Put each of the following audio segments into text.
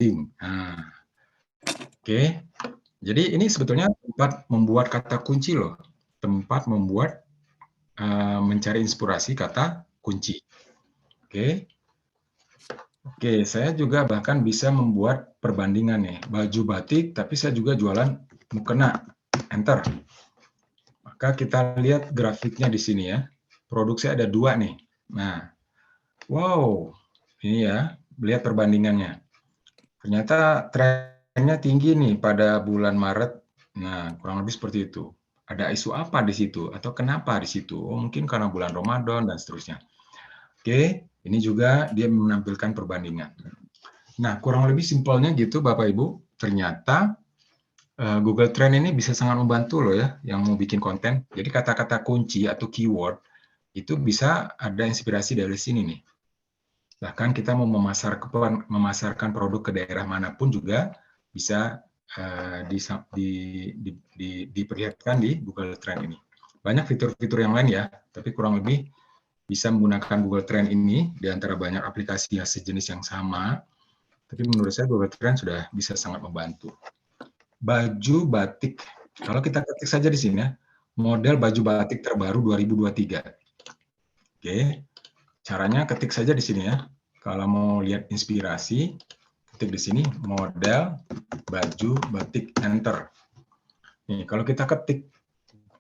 Nah, oke. Jadi ini sebetulnya tempat membuat kata kunci loh, tempat membuat mencari inspirasi kata kunci. Oke. Oke, saya juga bahkan bisa membuat perbandingan nih, baju batik, tapi saya juga jualan mukena. Enter. Maka kita lihat grafiknya di sini ya. Produk saya ada 2 nih. Nah, wow, ini ya, lihat perbandingannya. Ternyata trennya tinggi nih pada bulan Maret. Nah, kurang lebih seperti itu. Ada isu apa di situ? Atau kenapa di situ? Oh, mungkin karena bulan Ramadan dan seterusnya. Oke, ini juga dia menampilkan perbandingan. Nah, kurang lebih simpelnya gitu Bapak Ibu. Ternyata Google Trend ini bisa sangat membantu loh ya yang mau bikin konten. Jadi kata-kata kunci atau keyword itu bisa ada inspirasi dari sini nih. Bahkan kita mau memasarkan produk ke daerah manapun juga bisa diperlihatkan di Google Trend ini. Banyak fitur-fitur yang lain ya, tapi kurang lebih bisa menggunakan Google Trend ini di antara banyak aplikasi yang sejenis yang sama. Tapi menurut saya Google Trend sudah bisa sangat membantu. Baju batik. Kalau kita ketik saja di sini ya, model baju batik terbaru 2023. Oke, caranya ketik saja di sini ya. Kalau mau lihat inspirasi, ketik di sini model baju batik, enter. Nih, kalau kita ketik,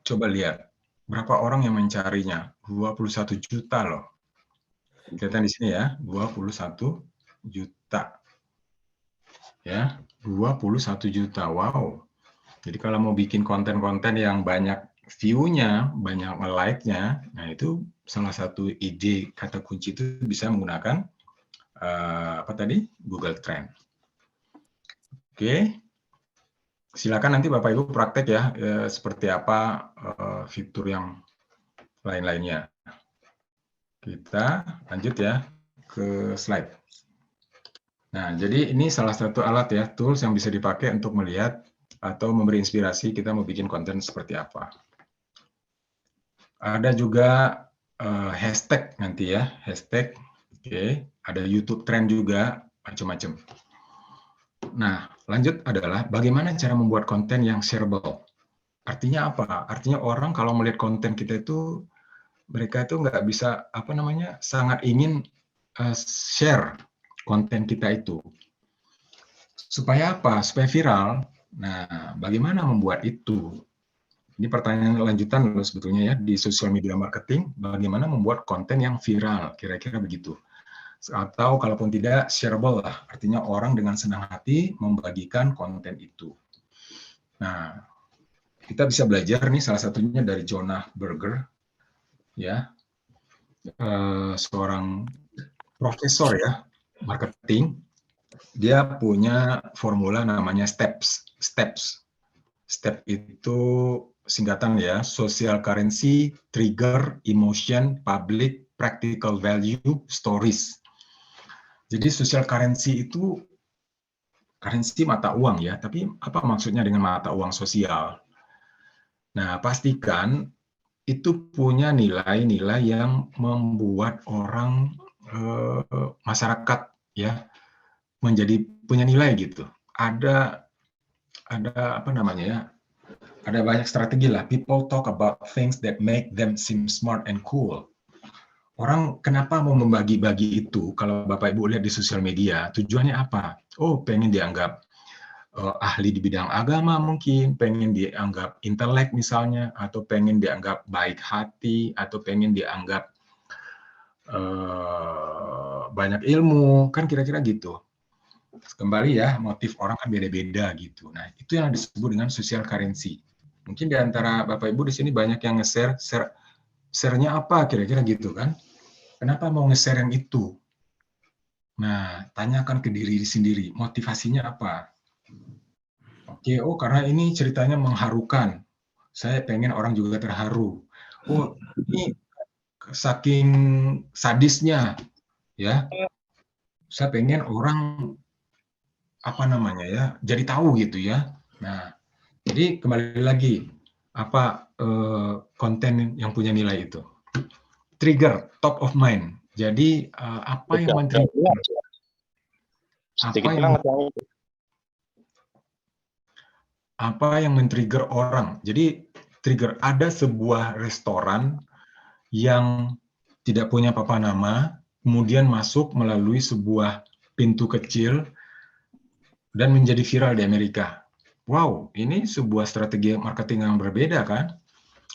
coba lihat berapa orang yang mencarinya. 21 juta loh. Kelihatan di sini ya, 21 juta. Ya, 21 juta. Wow. Jadi kalau mau bikin konten-konten yang banyak view-nya, banyak like-nya, nah itu salah satu ide kata kunci itu bisa menggunakan apa tadi? Google Trend. Oke. Silakan nanti Bapak Ibu praktek ya, seperti apa fitur yang lain-lainnya. Kita lanjut ya ke slide. Nah, jadi ini salah satu alat ya, tools yang bisa dipakai untuk melihat atau memberi inspirasi kita mau bikin konten seperti apa. Ada juga hashtag nanti ya, hashtag. Oke, ada YouTube Trend juga, macam-macam. Nah, lanjut adalah bagaimana cara membuat konten yang shareable. Artinya apa? Artinya orang kalau melihat konten kita itu, mereka itu nggak bisa, apa namanya, sangat ingin share konten kita itu. Supaya apa? Supaya viral. Nah, bagaimana membuat itu? Ini pertanyaan lanjutan loh sebetulnya ya, di social media marketing, bagaimana membuat konten yang viral, kira-kira begitu. Atau kalaupun tidak, shareable lah, artinya orang dengan senang hati membagikan konten itu. Nah, kita bisa belajar nih salah satunya dari Jonah Berger, ya, seorang profesor ya, marketing. Dia punya formula namanya STEPS. STEPS. STEP itu singkatan ya, social currency, trigger, emotion, public, practical value, stories. Jadi social currency itu currency mata uang ya, tapi apa maksudnya dengan mata uang sosial? Nah, pastikan itu punya nilai-nilai yang membuat orang masyarakat ya menjadi punya nilai gitu. Ada apa namanya ya? Ada banyak strategi lah. People talk about things that make them seem smart and cool. Orang kenapa mau membagi-bagi itu? Kalau Bapak Ibu lihat di sosial media, tujuannya apa? Oh, pengen dianggap ahli di bidang agama mungkin, pengen dianggap intelek misalnya, atau pengen dianggap baik hati, atau pengen dianggap banyak ilmu, kan kira-kira gitu. Kembali ya, motif orang kan beda-beda gitu. Nah, itu yang disebut dengan social currency. Mungkin di antara Bapak Ibu di sini banyak yang nge-share, share-nya apa kira-kira gitu kan. Kenapa mau nge-share yang itu? Nah, tanyakan ke diri sendiri, motivasinya apa? Oke, oh karena ini ceritanya mengharukan. Saya pengen orang juga terharu. Oh, ini saking sadisnya, ya. Saya pengen orang apa namanya ya, jadi tahu gitu ya. Nah, jadi kembali lagi apa konten yang punya nilai itu. Trigger top of mind. Jadi apa yang men-trigger? Sedikit banget yang itu. Apa yang men-trigger orang? Jadi trigger, ada sebuah restoran yang tidak punya papan nama, kemudian masuk melalui sebuah pintu kecil dan menjadi viral di Amerika. Wow, ini sebuah strategi marketing yang berbeda kan?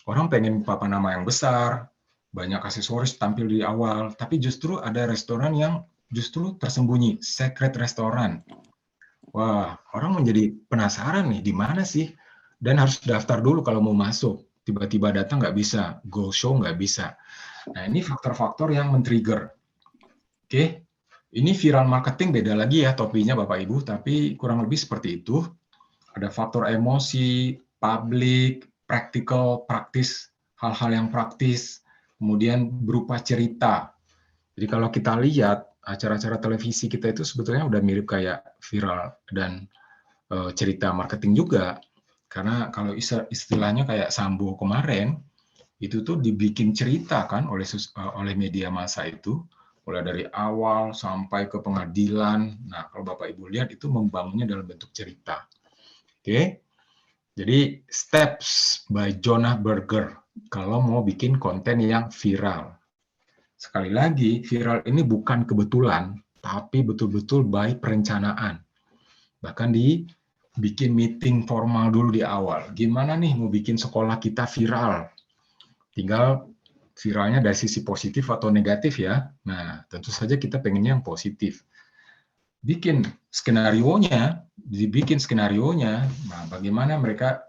Orang pengen papan nama yang besar, banyak aksesoris tampil di awal, tapi justru ada restoran yang justru tersembunyi, secret restoran. Wah, orang menjadi penasaran nih, di mana sih? Dan harus daftar dulu kalau mau masuk. Tiba-tiba datang nggak bisa, go show nggak bisa. Nah, ini faktor-faktor yang men-trigger. Oke, ini viral marketing beda lagi ya topiknya Bapak Ibu, tapi kurang lebih seperti itu. Ada faktor emosi, publik, practical, praktis, hal-hal yang praktis, kemudian berupa cerita. Jadi kalau kita lihat acara-acara televisi kita itu sebetulnya udah mirip kayak viral dan cerita marketing juga. Karena kalau istilahnya kayak Sambo kemarin, itu tuh dibikin cerita kan oleh media massa itu, mulai dari awal sampai ke pengadilan. Nah, kalau Bapak Ibu lihat itu membangunnya dalam bentuk cerita. Oke. Jadi Steps by Jonah Berger kalau mau bikin konten yang viral. Sekali lagi, viral ini bukan kebetulan, tapi betul-betul by perencanaan. Bahkan dibikin meeting formal dulu di awal. Gimana nih mau bikin sekolah kita viral? Tinggal viralnya dari sisi positif atau negatif ya. Nah, tentu saja kita pengennya yang positif. Dibikin skenarionya. Nah, bagaimana mereka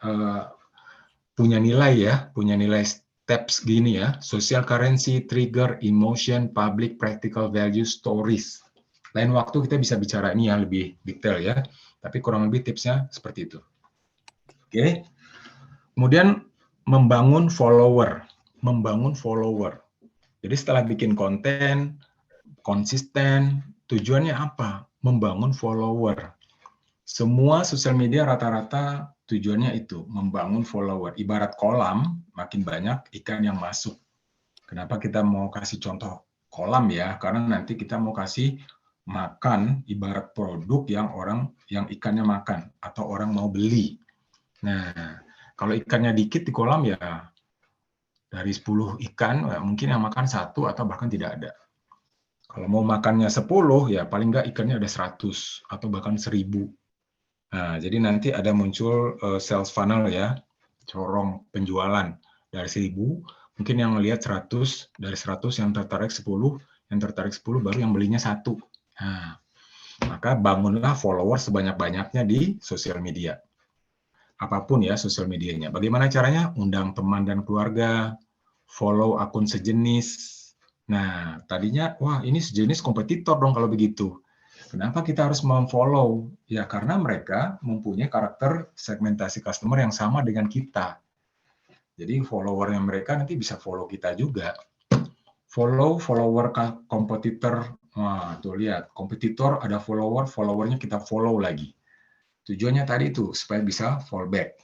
punya nilai steps gini ya, social currency, trigger, emotion, public, practical value, stories. Lain waktu kita bisa bicara ini yang lebih detail ya, tapi kurang lebih tipsnya seperti itu. Oke. Kemudian membangun follower. Jadi setelah bikin konten, konsisten, tujuannya apa? Membangun follower. Semua sosial media rata-rata tujuannya itu, membangun follower. Ibarat kolam, makin banyak ikan yang masuk. Kenapa kita mau kasih contoh kolam ya? Karena nanti kita mau kasih makan ibarat produk yang ikannya makan atau orang mau beli. Nah, kalau ikannya dikit di kolam ya dari 10 ikan mungkin yang makan 1 atau bahkan tidak ada. Kalau mau makannya 10 ya paling nggak ikannya ada 100 atau bahkan 1000. Nah, jadi nanti ada muncul sales funnel ya, corong penjualan dari 1000, mungkin yang melihat 100, dari 100 yang tertarik 10, yang tertarik 10 baru yang belinya 1. Nah, maka bangunlah follower sebanyak-banyaknya di sosial media. Apapun ya sosial medianya. Bagaimana caranya? Undang teman dan keluarga, follow akun sejenis. Nah, tadinya, wah ini sejenis kompetitor dong kalau begitu. Kenapa kita harus memfollow? Ya karena mereka mempunyai karakter segmentasi customer yang sama dengan kita. Jadi followernya mereka nanti bisa follow kita juga. Follower kompetitor. Wah, tuh lihat, kompetitor ada followernya kita follow lagi. Tujuannya tadi itu supaya bisa fallback.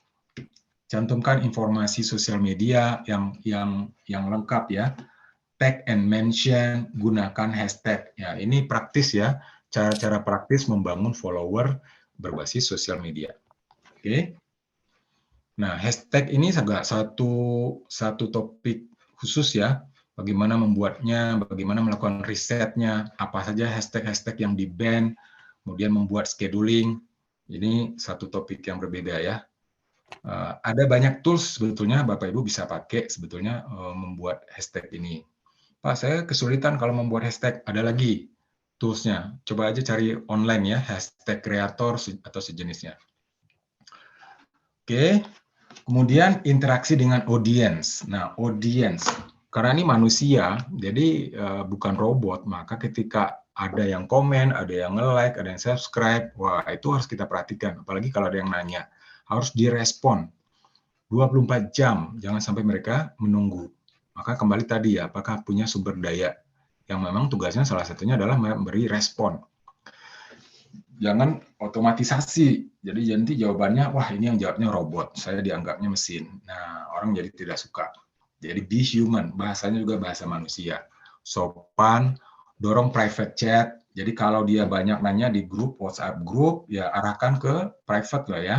Cantumkan informasi sosial media yang lengkap ya. Tag and mention, gunakan hashtag. Ya, ini praktis ya. Cara-cara praktis membangun follower berbasis sosial media. Oke. Nah, hashtag ini agak satu topik khusus ya. Bagaimana membuatnya, bagaimana melakukan risetnya, apa saja hashtag-hashtag yang di-ban, kemudian membuat scheduling. Ini satu topik yang berbeda ya. Ada banyak tools sebetulnya Bapak Ibu bisa pakai sebetulnya membuat hashtag ini. Pak, saya kesulitan kalau membuat hashtag. Ada lagi tools-nya. Coba aja cari online ya, hashtag kreator atau sejenisnya. Oke, kemudian interaksi dengan audience. Nah, audience, karena ini manusia, jadi bukan robot, maka ketika ada yang komen, ada yang nge-like, ada yang subscribe, wah itu harus kita perhatikan. Apalagi kalau ada yang nanya, harus direspon 24 jam, jangan sampai mereka menunggu. Maka kembali tadi ya, apakah punya sumber daya yang memang tugasnya salah satunya adalah memberi respon. Jangan otomatisasi. Jadi nanti jawabannya, wah ini yang jawabnya robot, saya dianggapnya mesin. Nah, orang jadi tidak suka. Jadi be human, bahasanya juga bahasa manusia. Sopan, dorong private chat. Jadi kalau dia banyak nanya di grup, WhatsApp grup, ya arahkan ke private lah ya.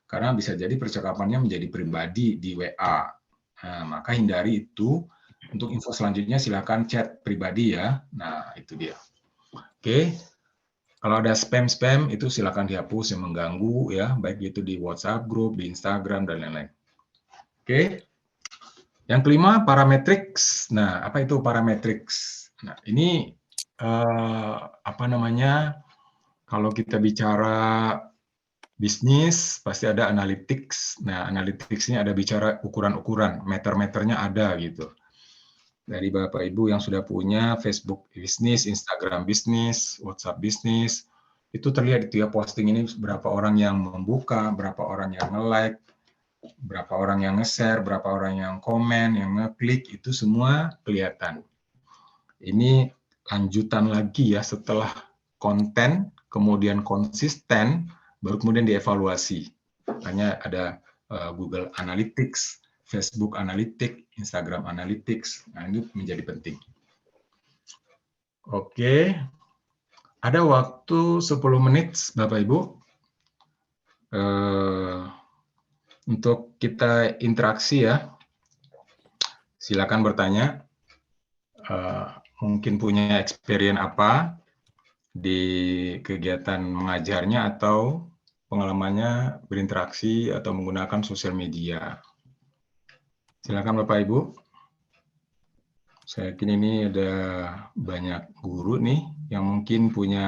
Karena bisa jadi percakapannya menjadi pribadi di WA. Nah, maka hindari itu. Untuk info selanjutnya silakan chat pribadi ya. Nah, itu dia. Oke. Kalau ada spam-spam itu silakan dihapus yang mengganggu ya, baik itu di WhatsApp grup, di Instagram dan lain-lain. Oke. Yang kelima, parametrics. Nah, apa itu parametrics? Nah, ini apa namanya? Kalau kita bicara bisnis, pasti ada analytics. Nah, analytics ini ada bicara ukuran-ukuran, meter-meternya ada gitu. Dari Bapak Ibu yang sudah punya Facebook bisnis, Instagram bisnis, WhatsApp bisnis, itu terlihat itu ya posting ini berapa orang yang membuka, berapa orang yang nge-like, berapa orang yang nge-share, berapa orang yang komen, yang nge-klik, itu semua kelihatan. Ini lanjutan lagi ya setelah konten, kemudian konsisten, baru kemudian dievaluasi. Makanya ada Google Analytics, Facebook Analytics, Instagram Analytics. Nah, ini menjadi penting. Oke. Ada waktu 10 menit, Bapak Ibu. Untuk kita interaksi ya. Silakan bertanya. Mungkin punya experience apa di kegiatan mengajarnya atau pengalamannya berinteraksi atau menggunakan sosial media. Silakan Bapak Ibu. Saya yakin ini ada banyak guru nih yang mungkin punya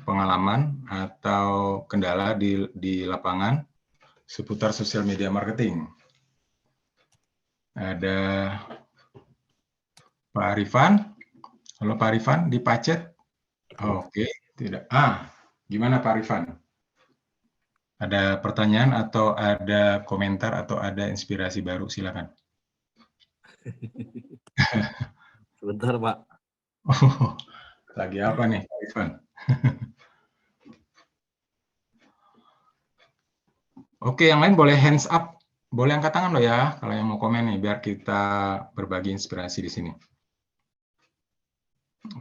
pengalaman atau kendala di lapangan seputar sosial media marketing. Ada Pak Arifan. Halo Pak Arifan, di Pacet. Oke, tidak. Gimana Pak Arifan? Ada pertanyaan atau ada komentar atau ada inspirasi baru? Silakan. Sebentar, Pak. Lagi apa nih, Pak Irfan? Oke, yang lain boleh hands up. Boleh angkat tangan loh ya, kalau yang mau komen nih, biar kita berbagi inspirasi di sini.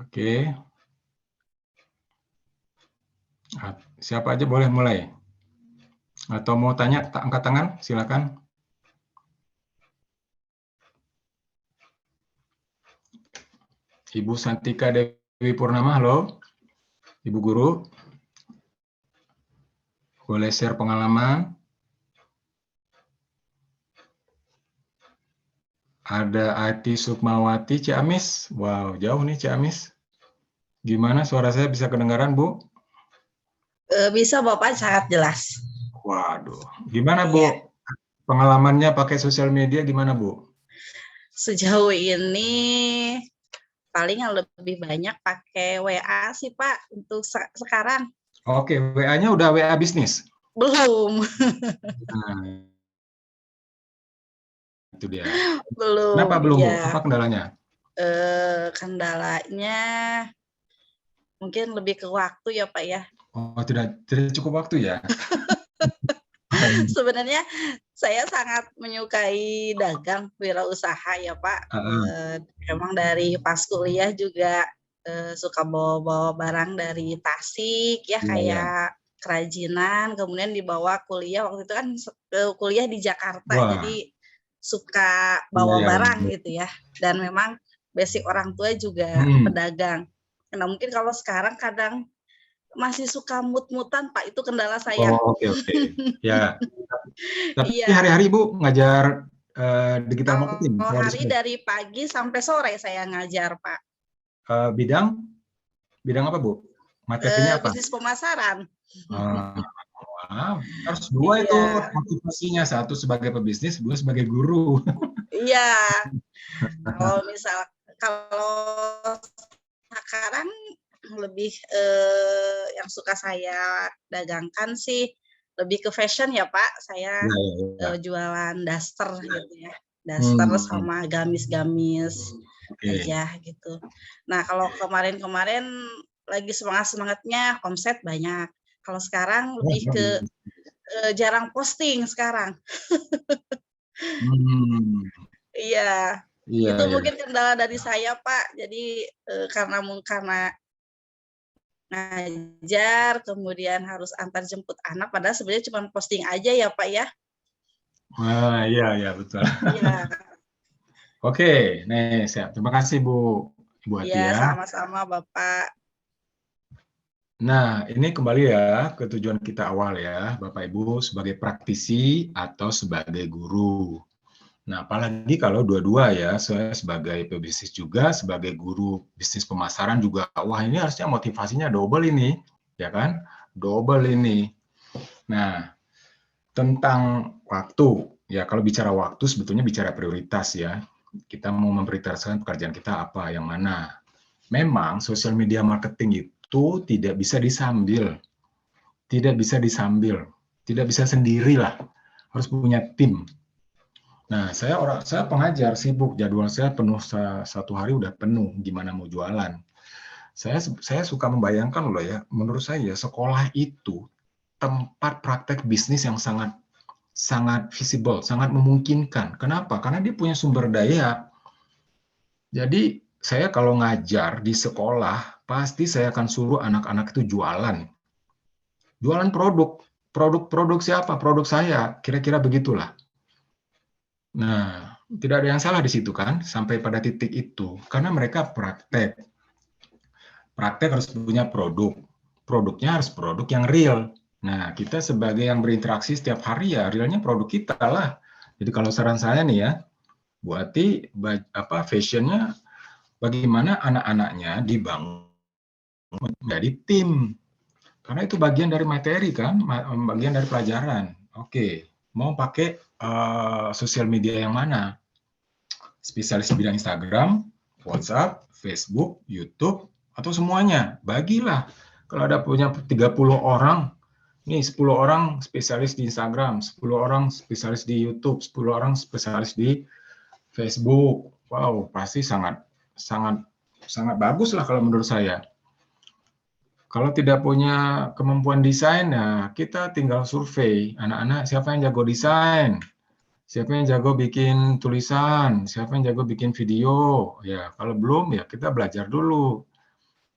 Oke. Siapa aja boleh mulai. Atau mau tanya, angkat tangan, silakan. Ibu Santika Dewi Purnama, halo. Ibu Guru. Boleh share pengalaman. Ada Ati Sukmawati Ciamis. Wow, jauh nih Ciamis. Gimana suara saya bisa kedengaran, Bu? Bisa Bapak, sangat jelas. Waduh, gimana Bu? Ya. Pengalamannya pakai sosial media gimana Bu? Sejauh ini paling yang lebih banyak pakai WA sih Pak untuk sekarang. Oke, WA-nya udah WA bisnis? Belum. Nah, itu dia. Belum. Kenapa belum ya. Bu? Apa kendalanya? Kendalanya mungkin lebih ke waktu ya Pak ya. Oh, tidak cukup waktu ya? Sebenarnya saya sangat menyukai dagang, wirausaha ya Pak. Emang dari pas kuliah juga suka bawa-bawa barang dari Tasik ya, kayak kerajinan, kemudian dibawa kuliah. Waktu itu kan kuliah di Jakarta. Wah. Jadi suka bawa barang gitu ya. Dan memang basic orang tua juga pedagang. Nah mungkin kalau sekarang kadang masih suka mut-mutan Pak, itu kendala saya. Oh, oke. Ya. Tapi hari-hari Bu ngajar digital marketing? Hari dari pagi sampai sore saya ngajar Pak. Bidang apa Bu? Materinya apa? Bisnis pemasaran. Wow, harus dua itu motivasinya, satu sebagai pebisnis, dua sebagai guru. Iya. Kalau sekarang lebih yang suka saya dagangkan sih lebih ke fashion ya Pak. Saya jualan daster gitu ya, daster sama gamis-gamis aja gitu. Nah kalau kemarin lagi semangatnya omset banyak. Kalau sekarang lebih ke jarang posting sekarang. Iya. Iya, Itu iya. mungkin kendala dari saya, Pak. Jadi karena ngajar, kemudian harus antar jemput anak, padahal sebenarnya cuma posting aja ya, Pak ya. Wah, iya, iya, betul. Iya, Oke, nih, siap. Terima kasih, Bu. Ibu iya, Atia. sama-sama Bapak. Nah, ini kembali ya ke tujuan kita awal ya, Bapak Ibu, sebagai praktisi atau sebagai guru. Nah, apalagi kalau dua-dua ya, saya sebagai pebisnis juga, sebagai guru bisnis pemasaran juga, wah ini harusnya motivasinya double ini, ya kan? Double ini. Nah, tentang waktu, ya kalau bicara waktu sebetulnya bicara prioritas ya. Kita mau memprioritaskan pekerjaan kita apa, yang mana. Memang sosial media marketing itu tidak bisa disambil, tidak bisa sendirilah, harus punya tim. Nah, saya pengajar sibuk, jadwal saya penuh, satu hari udah penuh, gimana mau jualan. Saya suka membayangkan loh ya, menurut saya sekolah itu tempat praktek bisnis yang sangat sangat visible, sangat memungkinkan. Kenapa? Karena dia punya sumber daya. Jadi saya kalau ngajar di sekolah, pasti saya akan suruh anak-anak itu jualan. Jualan produk. Produk siapa? Produk saya. Kira-kira begitulah. Nah, tidak ada yang salah di situ kan, sampai pada titik itu. Karena mereka praktek. Praktek harus punya produk. Produknya harus produk yang real. Nah, kita sebagai yang berinteraksi setiap hari ya, realnya produk kita lah. Jadi kalau saran saya nih ya, buati fashionnya bagaimana anak-anaknya dibangun menjadi tim. Karena itu bagian dari materi kan, bagian dari pelajaran. Oke, mau pakai sosial media yang mana? Spesialis di bidang Instagram, WhatsApp, Facebook, YouTube, atau semuanya. Bagilah. Kalau ada punya 30 orang, nih 10 orang spesialis di Instagram, 10 orang spesialis di YouTube, 10 orang spesialis di Facebook. Wow, pasti sangat sangat sangat bagus lah kalau menurut saya. Kalau tidak punya kemampuan desain, nah kita tinggal survei anak-anak siapa yang jago desain, siapa yang jago bikin tulisan, siapa yang jago bikin video. Ya, kalau belum ya kita belajar dulu.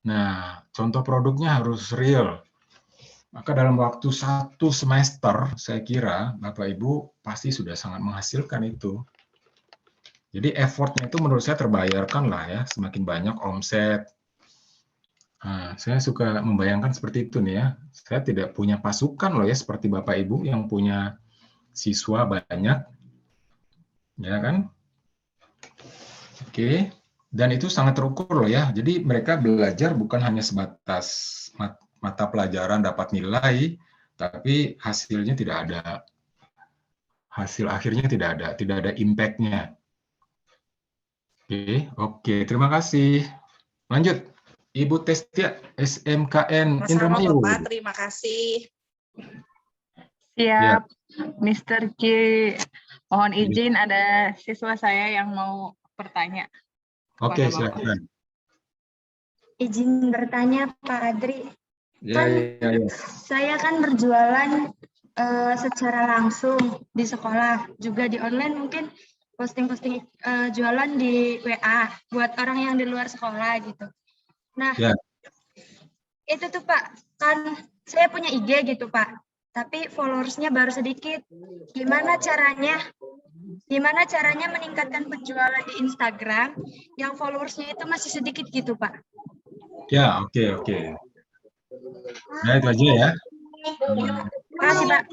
Nah, contoh produknya harus real. Maka dalam waktu 1 semester, saya kira Bapak Ibu pasti sudah sangat menghasilkan itu. Jadi effortnya itu menurut saya terbayarkan lah ya, semakin banyak omset. Nah, saya suka membayangkan seperti itu nih ya. Saya tidak punya pasukan loh ya, seperti Bapak Ibu yang punya siswa banyak, ya kan? Oke, dan itu sangat terukur loh ya. Jadi mereka belajar bukan hanya sebatas mata pelajaran dapat nilai, tapi hasilnya tidak ada, hasil akhirnya tidak ada impact-nya. Oke, terima kasih. Lanjut, Ibu Testia, SMKN Sama-sama Indramayu. Bapak, terima kasih. Siap, Mr. Ki. Mohon izin ada siswa saya yang mau bertanya. Oke, silakan. Izin bertanya Pak Adri. Ya. Saya kan berjualan secara langsung di sekolah, juga di online mungkin posting-posting jualan di WA buat orang yang di luar sekolah gitu. Nah, itu tuh Pak, kan saya punya IG gitu Pak, tapi followersnya baru sedikit. Gimana caranya meningkatkan penjualan di Instagram yang followersnya itu masih sedikit gitu Pak? Ya, oke. Nah, itu aja ya. Terima kasih Pak.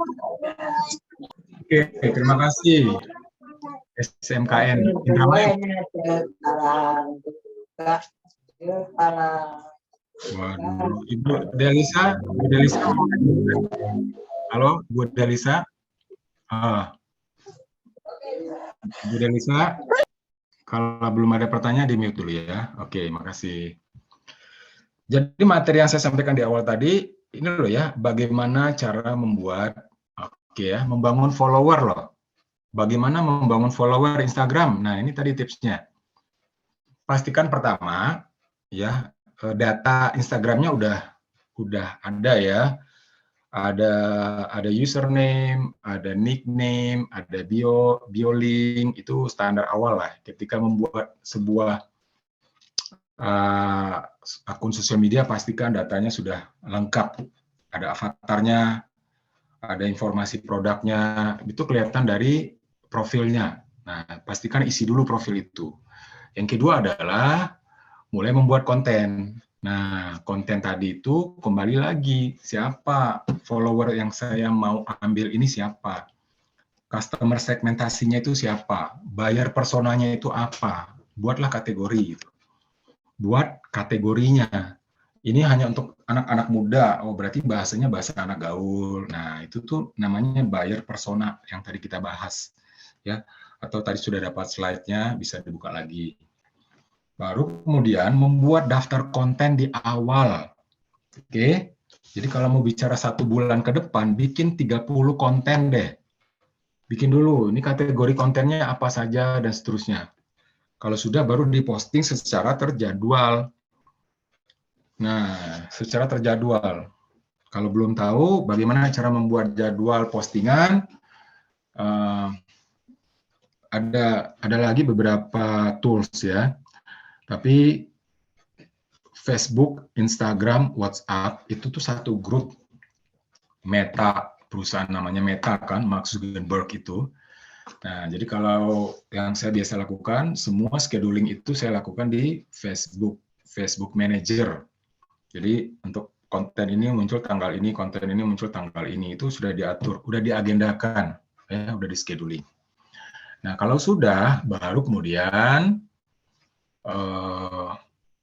Oke, terima kasih. SMKN Indramayu. Waduh, Ibu Delisa. Halo, Bu Delisa. Bu Delisa, kalau belum ada pertanyaan di mute dulu ya. Oke, makasih. Jadi materi yang saya sampaikan di awal tadi, ini loh ya, bagaimana cara membuat, membangun follower loh. Bagaimana membangun follower Instagram? Nah, ini tadi tipsnya. Pastikan pertama, ya, data Instagramnya udah ada ya. ada username, ada nickname, ada bio link, itu standar awal lah. Ketika membuat sebuah akun sosial media, pastikan datanya sudah lengkap. Ada avatarnya, ada informasi produknya, itu kelihatan dari profilnya. Nah, pastikan isi dulu profil itu. Yang kedua adalah mulai membuat konten. Nah, konten tadi itu kembali lagi, siapa follower yang saya mau ambil ini siapa? Customer segmentasinya itu siapa? Buyer personanya itu apa? Buatlah kategori. Buat kategorinya. Ini hanya untuk anak-anak muda, oh berarti bahasanya bahasa anak gaul. Nah, itu tuh namanya buyer persona yang tadi kita bahas. Ya, atau tadi sudah dapat slide-nya, bisa dibuka lagi. Baru kemudian membuat daftar konten di awal. Oke, jadi kalau mau bicara 1 bulan ke depan, bikin 30 konten deh. Bikin dulu, ini kategori kontennya apa saja dan seterusnya. Kalau sudah, baru diposting secara terjadwal. Nah, secara terjadwal. Kalau belum tahu bagaimana cara membuat jadwal postingan, ada lagi beberapa tools ya. Tapi Facebook, Instagram, WhatsApp itu tuh satu grup. Meta, perusahaan namanya Meta kan, Mark Zuckerberg itu. Nah, jadi kalau yang saya biasa lakukan, semua scheduling itu saya lakukan di Facebook Manager. Jadi untuk konten ini muncul tanggal ini, konten ini muncul tanggal ini, itu sudah diatur, sudah diagendakan, ya, sudah di scheduling. Nah, kalau sudah, baru kemudian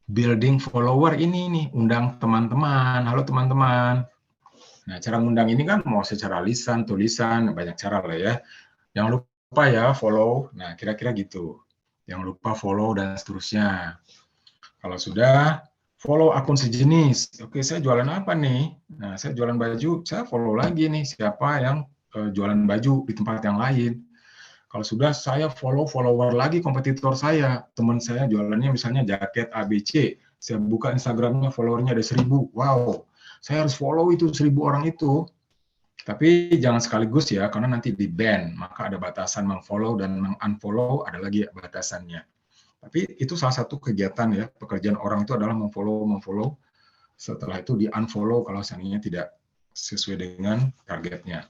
building follower ini nih, undang teman-teman, halo teman-teman. Nah, cara ngundang ini kan mau secara lisan, tulisan, banyak cara lah ya. Jangan lupa ya follow, nah kira-kira gitu. Jangan lupa follow dan seterusnya. Kalau sudah, follow akun sejenis. Oke, saya jualan apa nih? Nah, saya jualan baju, saya follow lagi nih siapa yang jualan baju di tempat yang lain. Kalau sudah, saya follower lagi kompetitor saya. Teman saya jualannya misalnya jaket ABC. Saya buka Instagramnya, followernya ada 1000. Wow, saya harus follow itu 1000 orang itu. Tapi jangan sekaligus ya, karena nanti di-ban. Maka ada batasan meng-follow dan meng-unfollow, ada lagi batasannya. Tapi itu salah satu kegiatan ya, pekerjaan orang itu adalah meng-follow. Setelah itu di-unfollow kalau seandainya tidak sesuai dengan targetnya.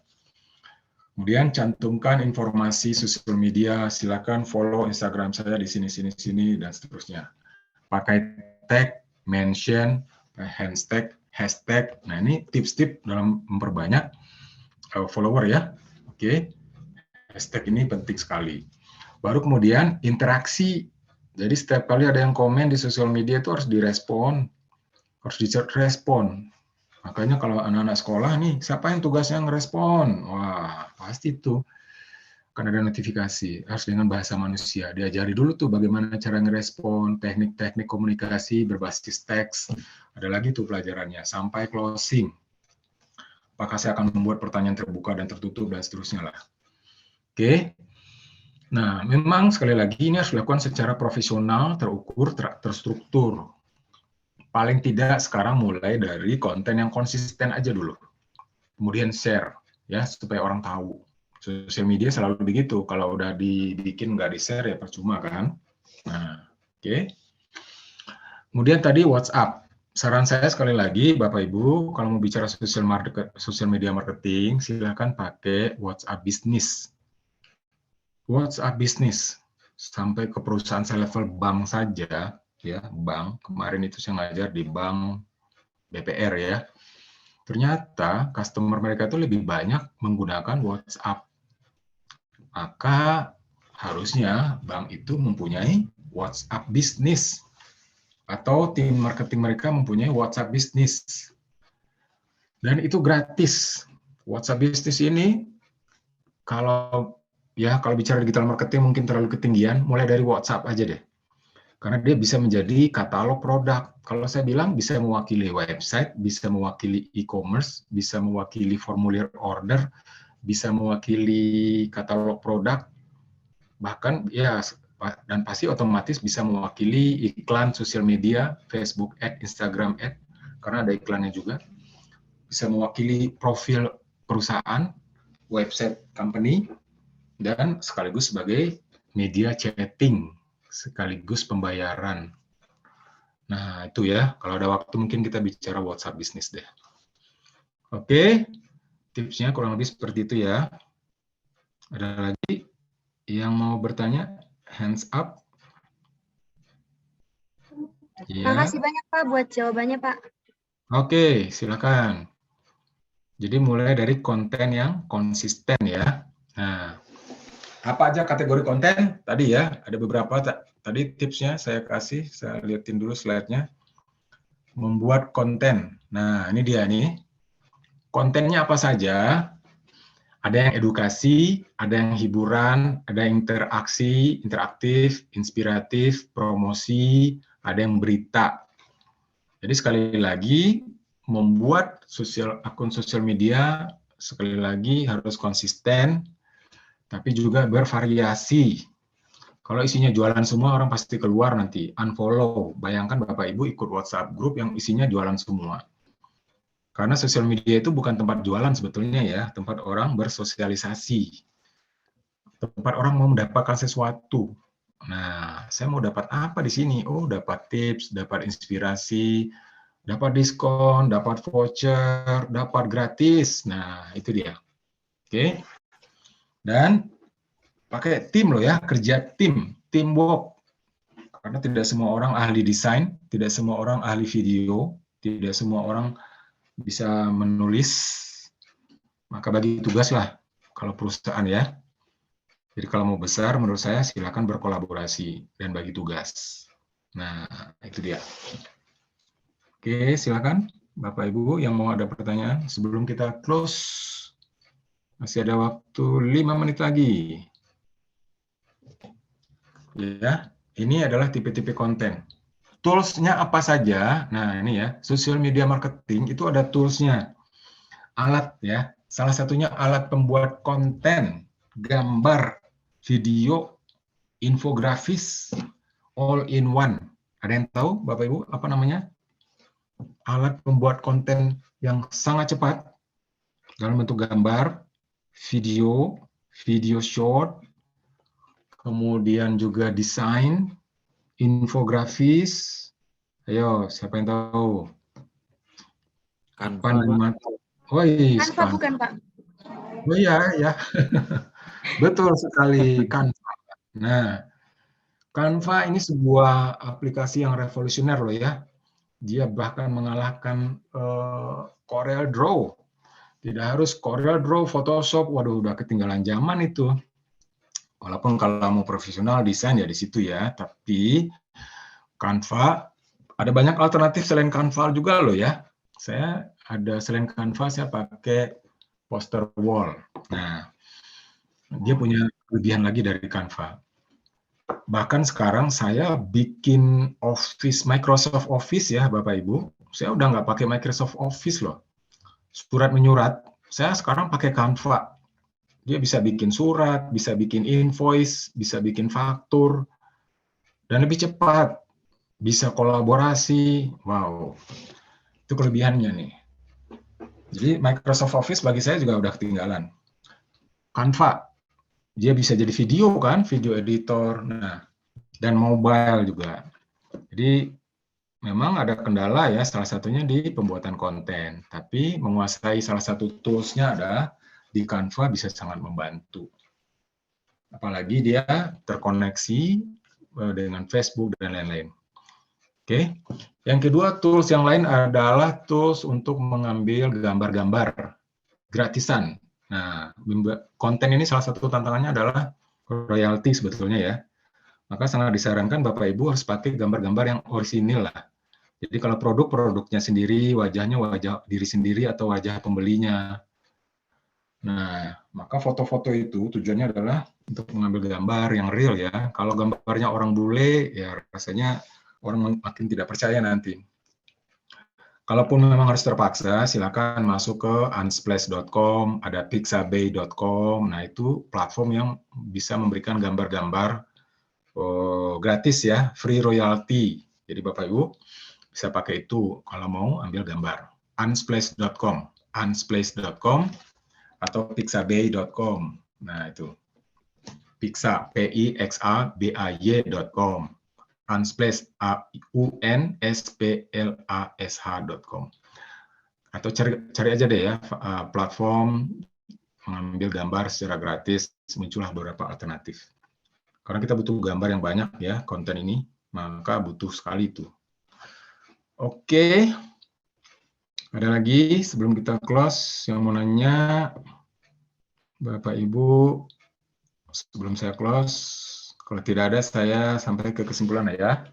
Kemudian cantumkan informasi sosial media, silakan follow Instagram saya di sini, dan seterusnya. Pakai tag, mention, hashtag. Nah, ini tips-tips dalam memperbanyak follower ya. Oke. Hashtag ini penting sekali. Baru kemudian interaksi. Jadi setiap kali ada yang komen di sosial media itu harus direspon. Harus direspon. Makanya kalau anak-anak sekolah nih, siapa yang tugasnya ngerespon? Wah, pasti tuh. Kan ada notifikasi, harus dengan bahasa manusia. Diajari dulu tuh bagaimana cara ngerespon, teknik-teknik komunikasi berbasis teks. Ada lagi tuh pelajarannya, sampai closing. Apakah saya akan membuat pertanyaan terbuka dan tertutup, dan seterusnya lah. Oke. Nah, memang sekali lagi ini harus dilakukan secara profesional, terukur, terstruktur. Paling tidak sekarang mulai dari konten yang konsisten aja dulu. Kemudian share, ya supaya orang tahu. Sosial media selalu begitu, kalau udah dibikin nggak di-share ya percuma kan. Nah, oke. Kemudian tadi WhatsApp. Saran saya sekali lagi, Bapak Ibu, kalau mau bicara social media marketing, silakan pakai WhatsApp Business. WhatsApp Business sampai ke perusahaan saya level bank saja. Ya, bank. Kemarin itu saya ngajar di bank BPR ya. Ternyata customer mereka itu lebih banyak menggunakan WhatsApp. Maka harusnya bank itu mempunyai WhatsApp Business. Atau tim marketing mereka mempunyai WhatsApp Business. Dan itu gratis. WhatsApp Business ini kalau bicara digital marketing mungkin terlalu ketinggian, mulai dari WhatsApp aja deh. Karena dia bisa menjadi katalog produk. Kalau saya bilang bisa mewakili website, bisa mewakili e-commerce, bisa mewakili formulir order, bisa mewakili katalog produk, bahkan ya dan pasti otomatis bisa mewakili iklan sosial media, Facebook Ad, Instagram Ad, karena ada iklannya juga. bisa mewakili profil perusahaan, website company, dan sekaligus sebagai media chatting, sekaligus pembayaran. Nah, itu ya, kalau ada waktu mungkin kita bicara WhatsApp bisnis deh. Oke, tipsnya kurang lebih seperti itu ya. Ada lagi yang mau bertanya? Hands up. Ya. Makasih banyak Pak buat jawabannya Pak. Oke, silakan. Jadi mulai dari konten yang konsisten ya. Nah, apa aja kategori konten? Tadi ya, ada beberapa. Tadi tipsnya saya kasih, saya liatin dulu slide-nya. Membuat konten. Nah, ini dia nih. Kontennya apa saja? Ada yang edukasi, ada yang hiburan, ada yang interaktif, inspiratif, promosi, ada yang berita. Jadi sekali lagi, membuat akun sosial media sekali lagi harus konsisten, tapi juga bervariasi. Kalau isinya jualan semua, orang pasti keluar nanti, unfollow. Bayangkan Bapak Ibu ikut WhatsApp group yang isinya jualan semua. Karena sosial media itu bukan tempat jualan sebetulnya ya, tempat orang bersosialisasi. Tempat orang mau mendapatkan sesuatu. Nah, saya mau dapat apa di sini? Oh, dapat tips, dapat inspirasi, dapat diskon, dapat voucher, dapat gratis. Nah, itu dia. Oke. Dan pakai tim loh ya, kerja tim, teamwork. Karena tidak semua orang ahli desain, tidak semua orang ahli video, tidak semua orang bisa menulis. Maka bagi tugas lah kalau perusahaan ya. Jadi kalau mau besar, menurut saya silakan berkolaborasi dan bagi tugas. Nah, itu dia. Oke, silakan Bapak Ibu yang mau ada pertanyaan sebelum kita close. Masih ada waktu 5 menit lagi. Ya, ini adalah tipe-tipe konten. Tools-nya apa saja? Nah, ini ya, social media marketing itu ada tools-nya. Alat ya, salah satunya alat pembuat konten, gambar, video, infografis, all in one. Ada yang tahu Bapak Ibu apa namanya? Alat pembuat konten yang sangat cepat dalam bentuk gambar, video, video short, kemudian juga desain, infografis. Ayo, siapa yang tahu? Canva, Pak. Canva bukan Pak? Oh iya, ya. Betul sekali, Canva. Nah, Canva ini sebuah aplikasi yang revolusioner loh ya. Dia bahkan mengalahkan Corel Draw. Tidak harus Corel Draw, Photoshop, waduh udah ketinggalan zaman itu. Walaupun kalau mau profesional desain ya di situ ya, tapi Canva ada banyak alternatif selain Canva juga loh ya. Saya ada selain Canva saya pakai poster wall. Nah, dia punya kelebihan lagi dari Canva. Bahkan sekarang saya bikin Microsoft Office ya Bapak Ibu. Saya udah nggak pakai Microsoft Office loh. Surat menyurat, saya sekarang pakai Canva. Dia bisa bikin surat, bisa bikin invoice, bisa bikin faktur, dan lebih cepat. Bisa kolaborasi. Wow, itu kelebihannya nih. Jadi Microsoft Office bagi saya juga udah ketinggalan. Canva, dia bisa jadi video kan, video editor, nah, dan mobile juga. Jadi memang ada kendala ya, salah satunya di pembuatan konten. Tapi menguasai salah satu tools-nya adalah di Canva bisa sangat membantu. Apalagi dia terkoneksi dengan Facebook dan lain-lain. Oke. Yang kedua, tools yang lain adalah tools untuk mengambil gambar-gambar gratisan. Nah, konten ini salah satu tantangannya adalah royalti sebetulnya ya. Maka sangat disarankan Bapak Ibu harus pakai gambar-gambar yang orisinil lah. Jadi kalau produknya sendiri, wajahnya wajah diri sendiri atau wajah pembelinya. Nah, maka foto-foto itu tujuannya adalah untuk mengambil gambar yang real ya. Kalau gambarnya orang bule, ya rasanya orang makin tidak percaya nanti. Kalaupun memang harus terpaksa, silakan masuk ke unsplash.com, ada pixabay.com. Nah, itu platform yang bisa memberikan gambar-gambar gratis ya, free royalty. Jadi Bapak Ibu bisa pakai itu kalau mau ambil gambar. unsplash.com. unsplace.com atau pixabay.com. Nah, itu. Pixa, PIXABAY.com. Unsplace, UNSPLASH.com. Atau cari aja deh ya, platform mengambil gambar secara gratis, muncullah beberapa alternatif. Karena kita butuh gambar yang banyak ya, konten ini, maka butuh sekali itu. Oke, ada lagi sebelum kita close yang mau nanya, Bapak Ibu, sebelum saya close, kalau tidak ada saya sampai ke kesimpulan ya.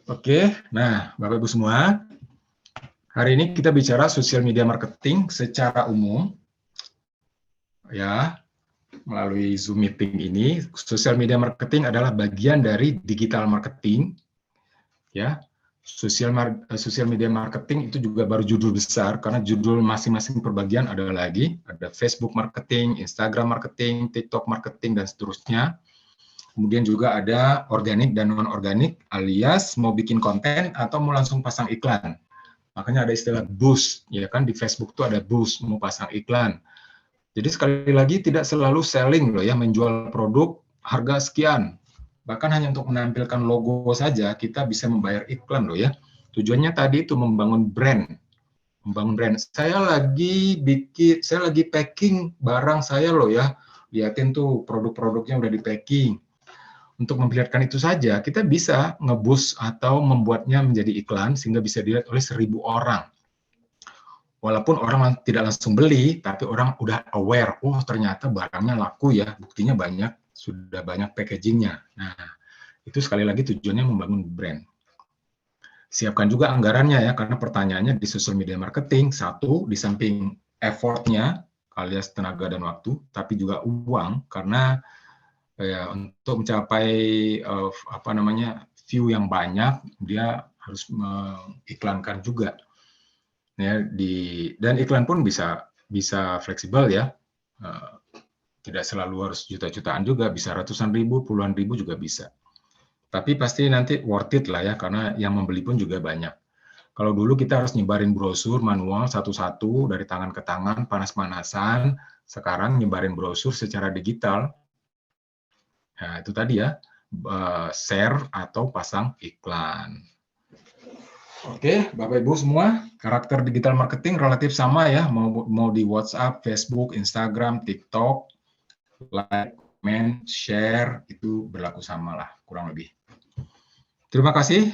Oke, nah Bapak Ibu semua, hari ini kita bicara sosial media marketing secara umum, ya, melalui Zoom meeting ini. Sosial media marketing adalah bagian dari digital marketing, ya. Sosial media marketing itu juga baru judul besar, karena judul masing-masing perbagian ada lagi, ada Facebook marketing, Instagram marketing, TikTok marketing, dan seterusnya. Kemudian juga ada organik dan non-organik, alias mau bikin konten atau mau langsung pasang iklan. Makanya ada istilah boost, ya kan, di Facebook tuh ada boost, mau pasang iklan. Jadi sekali lagi tidak selalu selling loh ya, menjual produk harga sekian. Bahkan hanya untuk menampilkan logo saja kita bisa membayar iklan loh ya. Tujuannya tadi itu membangun brand. Membangun brand. Saya lagi packing barang saya loh ya. Lihatin tuh produk-produknya udah di packing. Untuk memperlihatkan itu saja, kita bisa nge-boost atau membuatnya menjadi iklan sehingga bisa dilihat oleh 1.000 orang. Walaupun orang tidak langsung beli, tapi orang udah aware, oh ternyata barangnya laku ya, buktinya banyak, sudah banyak packagingnya. Nah, itu sekali lagi tujuannya membangun brand. Siapkan juga anggarannya ya, karena pertanyaannya di social media marketing, satu, di samping effort-nya, alias tenaga dan waktu, tapi juga uang, karena ya, untuk mencapai view yang banyak, dia harus mengiklankan juga. Ya, dan iklan pun bisa fleksibel ya, tidak selalu harus juta-jutaan juga, bisa ratusan ribu, puluhan ribu juga bisa. Tapi pasti nanti worth it lah ya, karena yang membeli pun juga banyak. Kalau dulu kita harus nyebarin brosur manual satu-satu dari tangan ke tangan, panas-panasan. Sekarang nyebarin brosur secara digital. Nah itu tadi ya, share atau pasang iklan. Oke, Bapak Ibu semua, karakter digital marketing relatif sama ya, mau di WhatsApp, Facebook, Instagram, TikTok, like, comment, share, itu berlaku sama lah, kurang lebih. Terima kasih,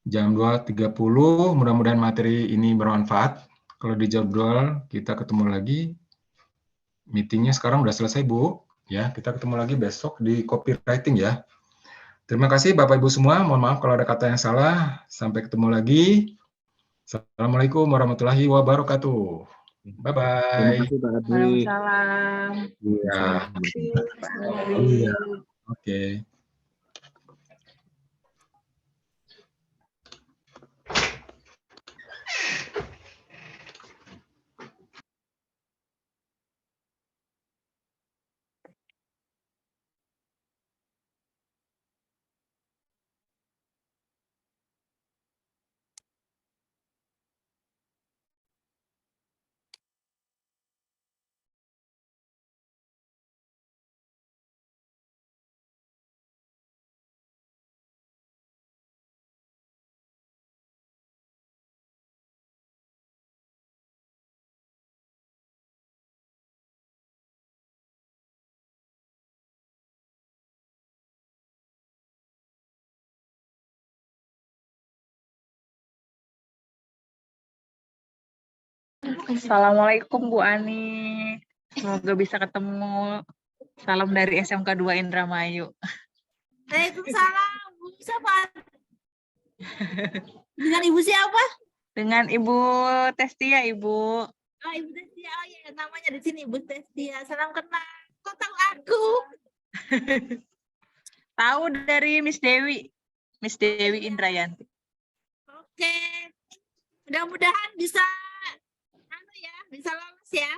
jam 2.30, mudah-mudahan materi ini bermanfaat. Kalau di jadwal, kita ketemu lagi, meetingnya sekarang udah selesai Bu, ya kita ketemu lagi besok di copywriting ya. Terima kasih Bapak Ibu semua, mohon maaf kalau ada kata yang salah. Sampai ketemu lagi. Assalamualaikum warahmatullahi wabarakatuh. Bye-bye. Terima kasih Pak Adi. Waalaikumsalam. Iya. Terima kasih, Pak Adi. Iya. Oke. Assalamualaikum Bu Ani. Semoga bisa ketemu. Salam dari SMK 2 Indramayu. Waalaikumsalam. Bu siapa? Dengan Ibu siapa? Dengan Ibu Testia, Ibu. Oh, Ibu Testia. Oh ya, namanya di sini Ibu Testia. Salam kenal. Kok tahu aku? Tahu dari Miss Dewi Indrayanti. Oke. Mudah-mudahan bisa bisa lolos ya.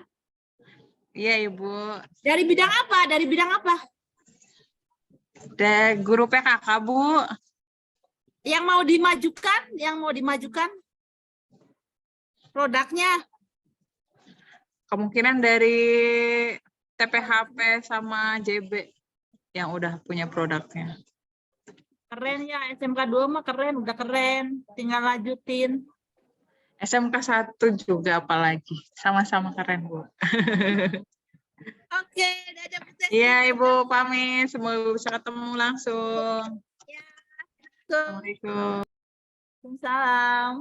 Iya, Ibu. Dari bidang apa? Dari bidang apa? Guru PKK, Bu. Yang mau dimajukan produknya. kemungkinan dari TPHP sama JB yang udah punya produknya. Keren ya, SMK 2 mah keren, udah keren. Tinggal lanjutin. SMK 1 juga apalagi. Sama-sama keren, Bu. Oke, dadah Bu Testi. Iya, Ibu, pamit. Semoga bisa ketemu langsung. Ya. Assalamualaikum. Waalaikumsalam.